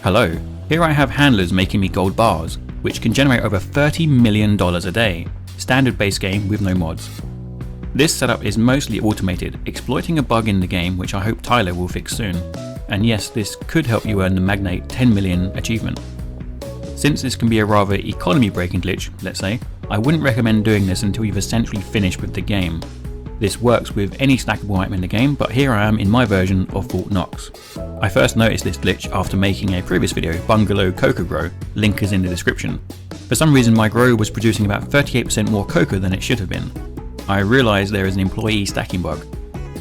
Hello, here I have handlers making me gold bars, which can generate over $30 million a day, standard base game with no mods. This setup is mostly automated, exploiting a bug in the game which I hope Tyler will fix soon. And yes, this could help you earn the Magnate 10 million achievement. Since this can be a rather economy breaking glitch, let's say, I wouldn't recommend doing this until you've essentially finished with the game. This works with any stackable item in the game, but here I am in my version of Fort Knox. I first noticed this glitch after making a previous video, Bungalow Cocoa Grow, link is in the description. For some reason my grow was producing about 38% more cocoa than it should have been. I realised there is an employee stacking bug.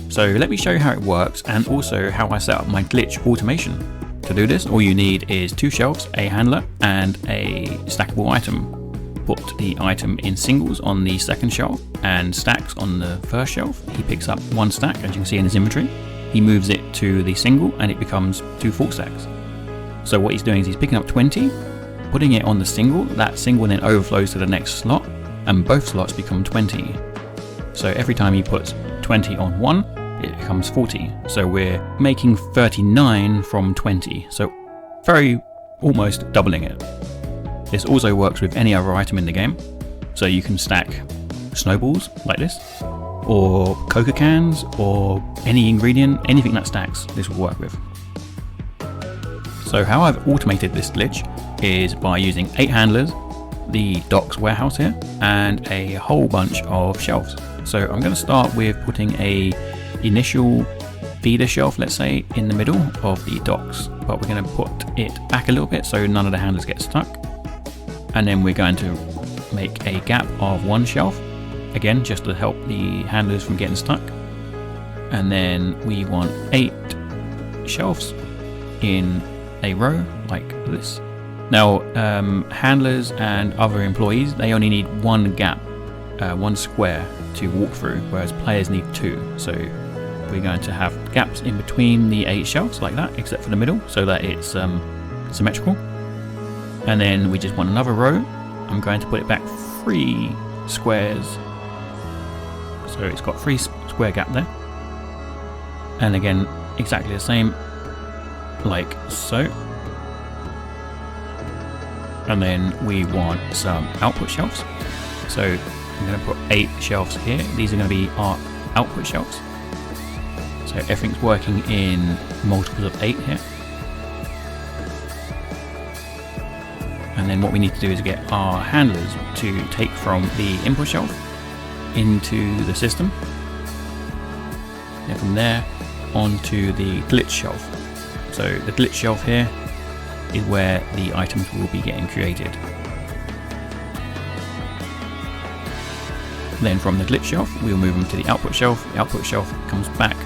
So let me show you how it works and also how I set up my glitch automation. To do this, all you need is 2 shelves, a handler and a stackable item. Put the item in singles on the second shelf and stacks on the first shelf. He picks up 1 stack, as you can see in his inventory. He moves it to the single and it becomes 2 full stacks. So what he's doing is he's picking up 20, putting it on the single. That single then overflows to the next slot and both slots become 20. So every time he puts 20 on one, it becomes 40. So we're making 39 from 20. So very almost doubling it. This also works with any other item in the game. So you can stack snowballs like this, or coca cans, or any ingredient, anything that stacks, this will work with. So how I've automated this glitch is by using 8 handlers, the docks warehouse here, and a whole bunch of shelves. So I'm going to start with putting a initial feeder shelf, let's say, in the middle of the docks, but we're going to put it back a little bit so none of the handlers get stuck. And then we're going to make a gap of 1 shelf, again just to help the handlers from getting stuck. And then we want 8 shelves in a row like this. Now handlers and other employees, they only need 1 gap, 1 square to walk through, whereas players need 2. So we're going to have gaps in between the 8 shelves like that, except for the middle, so that it's symmetrical. And then we just want another row. I'm going to put it back 3 squares. So it's got 3 square gap there. And again, exactly the same, like so. And then we want some output shelves. So I'm going to put 8 shelves here. These are going to be our output shelves. So everything's working in multiples of 8 here. And then what we need to do is get our handlers to take from the input shelf into the system. And from there onto the glitch shelf. So the glitch shelf here is where the items will be getting created. Then from the glitch shelf, we'll move them to the output shelf. The output shelf comes back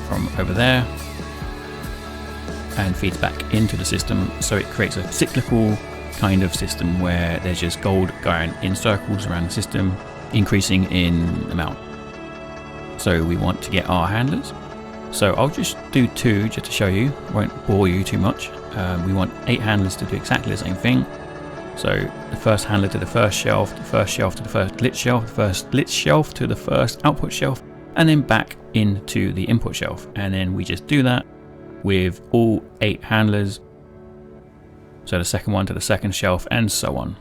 from over there and feeds back into the system. So it creates a cyclical kind of system where there's just gold going in circles around the system, increasing in amount. So we want to get our handlers. So I'll just do 2 just to show you, won't bore you too much. We want 8 handlers to do exactly the same thing. So the first handler to the first shelf, the first shelf to the first glitch shelf, the first glitch shelf to the first output shelf, and then back into the input shelf. And then we just do that with all 8 handlers. So the second one to the second shelf and so on.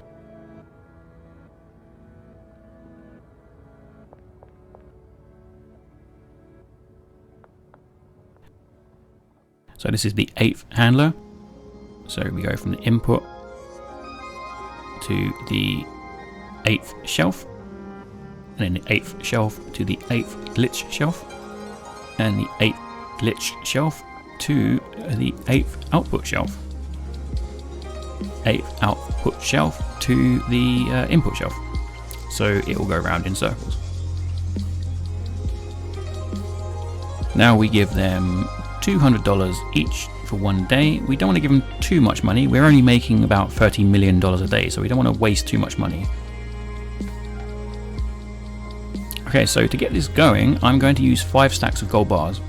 So this is the 8th handler. So we go from the input to the 8th shelf, and then the 8th shelf to the 8th glitch shelf, and the 8th glitch shelf to the 8th output shelf. 8th output shelf to the input shelf. So it will go around in circles. Now we give them $200 each for 1 day. We don't want to give them too much money. We're only making about $30 million a day, so we don't want to waste too much money. Okay, so to get this going, I'm going to use 5 stacks of gold bars.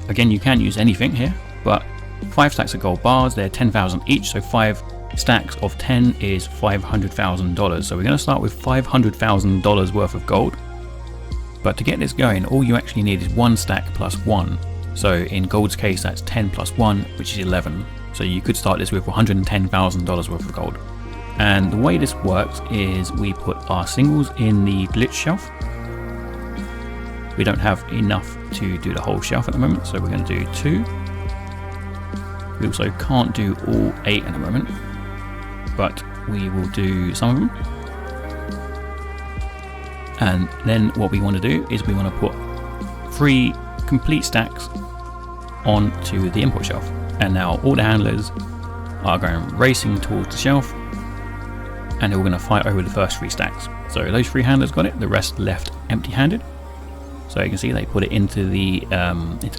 Again, you can use anything here, but 5 stacks of gold bars, they're 10,000 each, so 5 stacks of 10 is $500,000. So we're going to start with $500,000 worth of gold. But to get this going, all you actually need is 1 stack plus 1. So in gold's case, that's 10 plus 1, which is 11. So you could start this with $110,000 worth of gold. And the way this works is we put our singles in the glitch shelf. We don't have enough to do the whole shelf at the moment, so we're going to do 2. We also can't do all 8 at the moment, but we will do some of them. And then what we want to do is we want to put 3 complete stacks onto the import shelf. And now all the handlers are going racing towards the shelf, and we're going to fight over the first 3 stacks. So those 3 handlers got it, the rest left empty-handed. So you can see they put it into the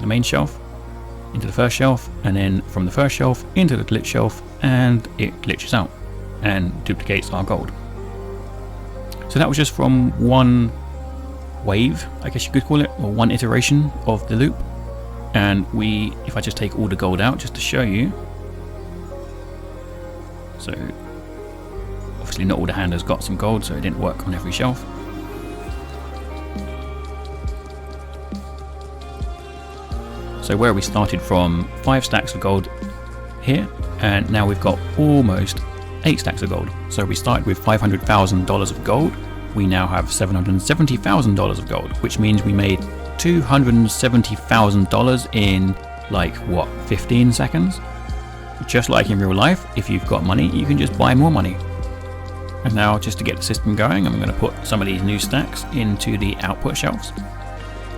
main shelf, into the first shelf, and then from the first shelf into the glitch shelf, and it glitches out and duplicates our gold. So that was just from one wave, I guess you could call it, or one iteration of the loop. And if I just take all the gold out just to show you, so obviously not all the handlers got some gold, so it didn't work on every shelf. So where we started from 5 stacks of gold here, and now we've got almost 8 stacks of gold. So we started with $500,000 of gold. We now have $770,000 of gold, which means we made $270,000 in like what, 15 seconds? Just like in real life, if you've got money, you can just buy more money. And now just to get the system going, I'm going to put some of these new stacks into the output shelves,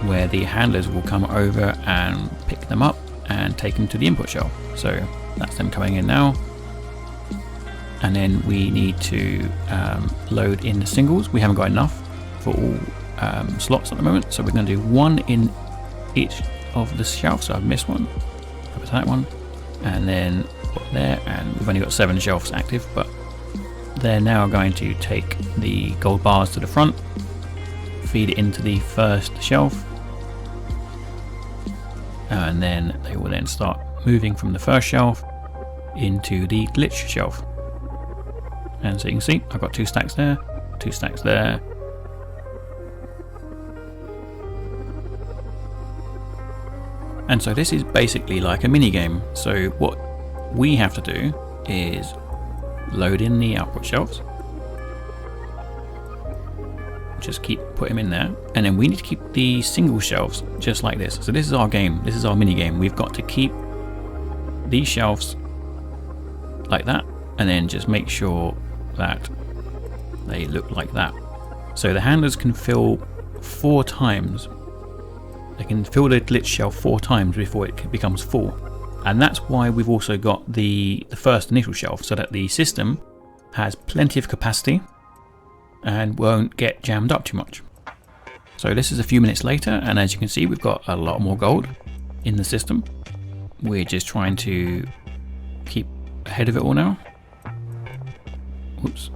where the handlers will come over and pick them up and take them to the input shelf. So that's them coming in now. And then we need to load in the singles. We haven't got enough for all slots at the moment, so we're going to do 1 in each of the shelves. So I've missed one, put that one, and then put there, and we've only got 7 shelves active, but they're now going to take the gold bars to the front, feed it into the first shelf, and then they will then start moving from the first shelf into the glitch shelf. And so you can see I've got 2 stacks there, 2 stacks there. And so this is basically like a mini game. So what we have to do is load in the output shelves. Just keep putting them in there, and then we need to keep the single shelves just like this. So this is our game, this is our mini game. We've got to keep these shelves like that, and then just make sure that they look like that. So the handlers can fill 4 times. They can fill the glitch shelf 4 times before it becomes full. And that's why we've also got the first initial shelf, so that the system has plenty of capacity and won't get jammed up too much. So this is a few minutes later, and as you can see, we've got a lot more gold in the system. We're just trying to keep ahead of it all now. Oops.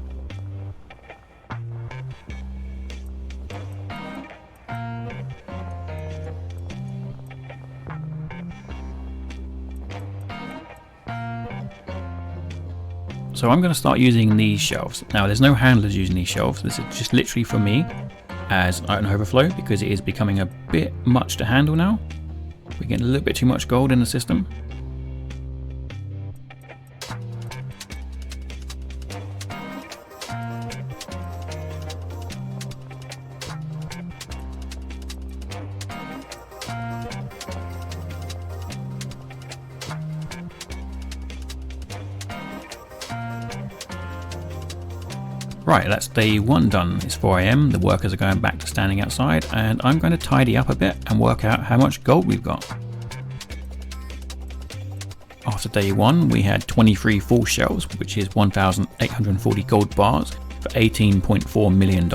So I'm going to start using these shelves. Now there's no handlers using these shelves. This is just literally for me as an overflow, because it is becoming a bit much to handle now. We're getting a little bit too much gold in the system. Right, that's day 1 done. It's 4 AM, the workers are going back to standing outside, and I'm going to tidy up a bit and work out how much gold we've got. After day 1, we had 23 full shelves, which is 1,840 gold bars for $18.4 million.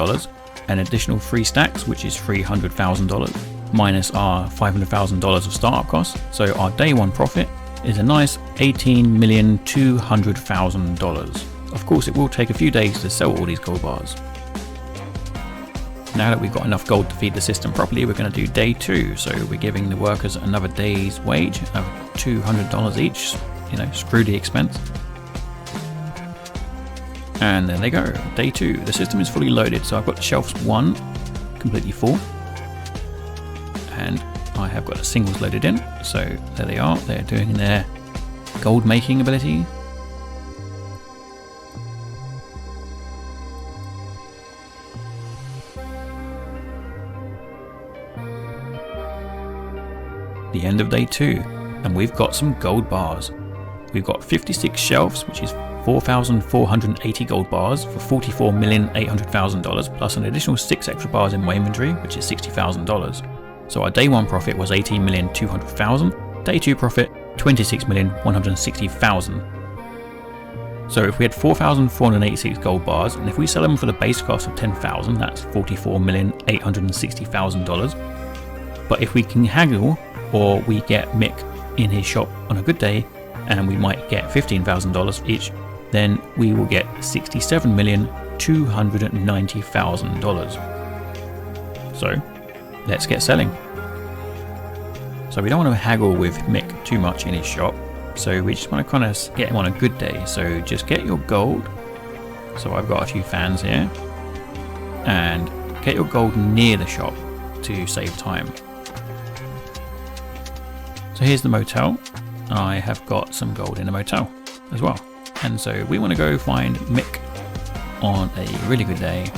An additional 3 stacks, which is $300,000, minus our $500,000 of startup costs. So our day 1 profit is a nice $18,200,000. Of course, it will take a few days to sell all these gold bars. Now that we've got enough gold to feed the system properly, we're going to do day 2. So we're giving the workers another day's wage of $200 each. You know, screw the expense. And there they go, day 2. The system is fully loaded, so I've got shelves 1 completely full, and I have got the singles loaded in. So there they are, they're doing their gold making ability. The end of day 2, and we've got some gold bars. We've got 56 shelves, which is 4,480 gold bars for $44,800,000, plus an additional 6 extra bars in my inventory, which is $60,000. So our day 1 profit was $18,200,000, day 2 profit $26,160,000. So if we had 4,486 gold bars, and if we sell them for the base cost of $10,000, that's $44,860,000. But if we can haggle, or we get Mick in his shop on a good day, and we might get $15,000 each, then we will get $67,290,000. So let's get selling. So we don't want to haggle with Mick too much in his shop, so we just want to kind of get him on a good day. So just get your gold. So I've got a few fans here, and get your gold near the shop to save time. So here's the motel. I have got some gold in the motel as well. And so we want to go find Mick on a really good day.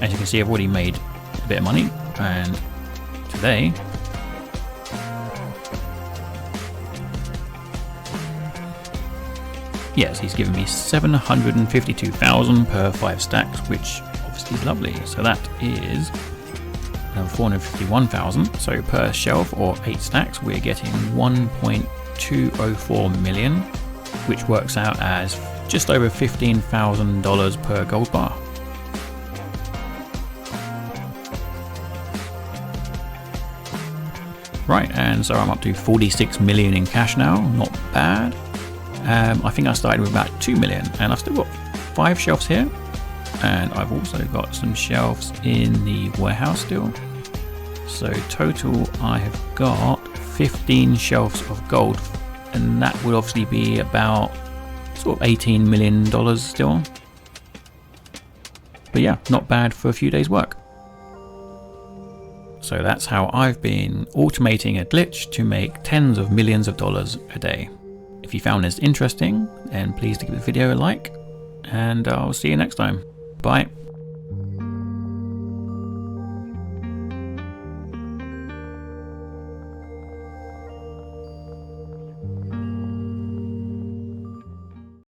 As you can see, I've already made a bit of money, and today yes, he's given me 752,000 per 5 stacks, which obviously is lovely. So that is 451,000. So per shelf, or 8 stacks, we're getting 1.204 million, which works out as just over $15,000 per gold bar. Right, and so I'm up to 46 million in cash now, not bad. I think I started with about 2 million, and I've still got 5 shelves here, and I've also got some shelves in the warehouse still. So total I have got 15 shelves of gold, and that would obviously be about sort of $18 million still. But yeah, not bad for a few days work. So that's how I've been automating a glitch to make tens of millions of dollars a day. If you found this interesting, then please give the video a like, and I'll see you next time. Bye.